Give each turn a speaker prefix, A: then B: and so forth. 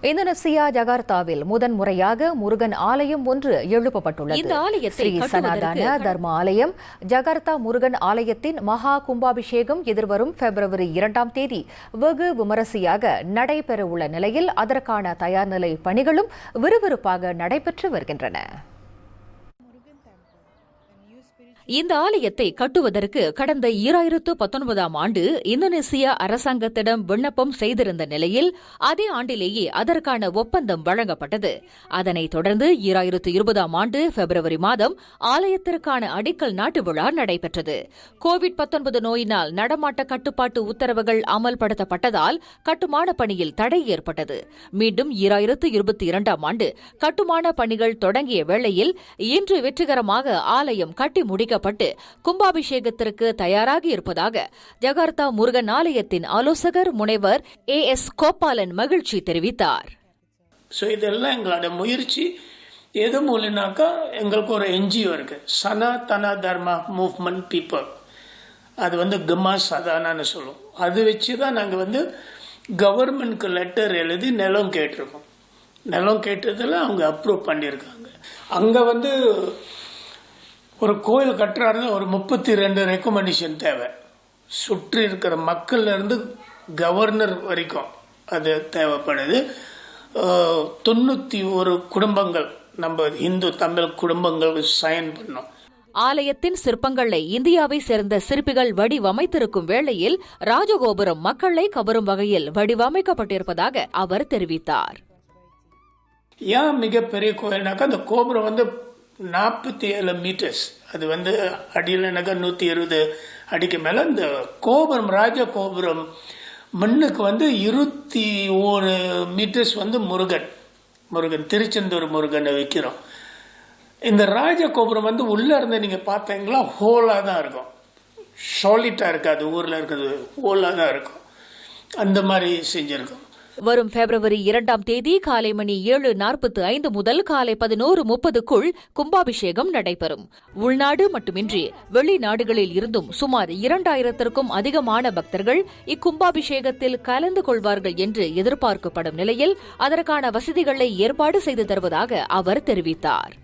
A: Indonesia ஜகார்த்தாவில் முதன்முறையாக முருகன் ஆலயம் ஒன்று எழுப்பப்பட்டுள்ளது.
B: இந்த ஆலயத்தை
A: ஸ்ரீ சனாதன தர்ம ஆலயம் ஜகார்த்தா முருகன் ஆலயத்தின் மகா கும்பாபிஷேகம் எதிர்வரும் பிப்ரவரி 2ஆம் தேதி வெகு விமரிசையாக நடைபெறவுள்ள நிலையில் அதற்கான தயார்நிலை பணிகளும் விறுவிறுப்பாக நடைபெற்று வருகின்றன.
B: இந்த ஆலயத்தை கட்டுவதற்கு கடந்த 2019ஆம் ஆண்டு இந்தோனேசியா அரசாங்கத்திடம் விண்ணப்பம் செய்திருந்த நிலையில் அதே ஆண்டிலேயே அதற்கான ஒப்பந்தம் வழங்கப்பட்டது. அதனைத் தொடர்ந்து 2020ஆம் ஆண்டு பிப்ரவரி மாதம் ஆலயத்திற்கான அடிக்கல் நாட்டு விழா நடைபெற்றது. கோவிட்-19 நோயினால் நடமாட்ட கட்டுப்பாட்டு உத்தரவுகள் அமல்படுத்தப்பட்டதால் கட்டுமான பணியில் தடை ஏற்பட்டது. மீண்டும் 2022ஆம் ஆண்டு கட்டுமான பணிகள் தொடங்கிய வேளையில் இன்று வெற்றிகரமாக ஆலயம் கட்டி முடிக்க கும்பாபிஷேகத்திற்கு தயாராகி இருப்பதாக ஜகார்த்தா முருகன் ஆலயத்தின் ஆலோசகர் முனைவர் AS கோபாலன் மகிழ்ச்சி தெரிவித்தார்.
C: இதெல்லாம் எங்களோட முயற்சி. எது மூலனாக்கா எங்களுக்கு ஒரு NGO இருக்கு, சனாதன தர்மா மூவ்மெண்ட் பீப்புள். அது கமா சதானான்னு சொல்லுவோம். அது வச்சுதான் நாங்க கவர்மெண்ட்க்கு லெட்டர் எழுதி நிலம் கேட்டிருக்கோம். நிலம் கேட்டதில் அவங்க அப்ரூவ் பண்ணியிருக்காங்க. அங்க ஒரு கோயில் கட்டுறாருன்னா ஒரு 32 ரெக்கமெண்டேஷன் தேவை. சுற்றி இருக்கிற மக்கள்ல இருந்து கவர்னர் வரைக்கும் அது தேவைப்படுது. 91 குடும்பங்கள், நம்ம இந்து தமிழ் குடும்பங்கள் சைன் பண்ணோம்.
B: ஆலயத்தின் சிற்பங்களை இந்தியாவை சேர்ந்த சிற்பிகள் வடிவமைத்திருக்கும் வேளையில் ராஜகோபுரம் மக்களை கவரும் வகையில் வடிவமைக்கப்பட்டிருப்பதாக அவர் தெரிவித்தார்.
C: ஏன் மிகப்பெரிய கோயில்னாக்கா அந்த கோபுரம் 47 மீட்டர்ஸ். அது அடியில் 120 அடிக்கு மேல. இந்த கோபுரம் ராஜ கோபுரம் மண்ணுக்கு 21 மீட்டர்ஸ் முருகன் திருச்செந்தூர் முருகனை வைக்கிறோம். இந்த ராஜ கோபுரம் உள்ள இருந்து நீங்க பார்த்தீங்களா ஹோலா தான் இருக்கும், சாலிட்டா இருக்காது. ஊர்ல இருக்கிறது ஹோலா தான் இருக்கும். அந்த மாதிரி செஞ்சிருக்கோம்.
B: வரும் பிப்ரவரி 2ஆம் தேதி காலை மணி 7:45 முதல் காலை 11:30க்குள் கும்பாபிஷேகம் நடைபெறும். உள்நாடு மட்டுமின்றி வெளிநாடுகளில் இருந்தும் சுமார் 2000த்திற்கும் அதிகமான பக்தர்கள் இக்கும்பாபிஷேகத்தில் கலந்து கொள்வார்கள் என்று எதிர்பார்க்கப்படும் நிலையில் அதற்கான வசதிகளை ஏற்பாடு செய்து தருவதாக அவர் தெரிவித்தார்.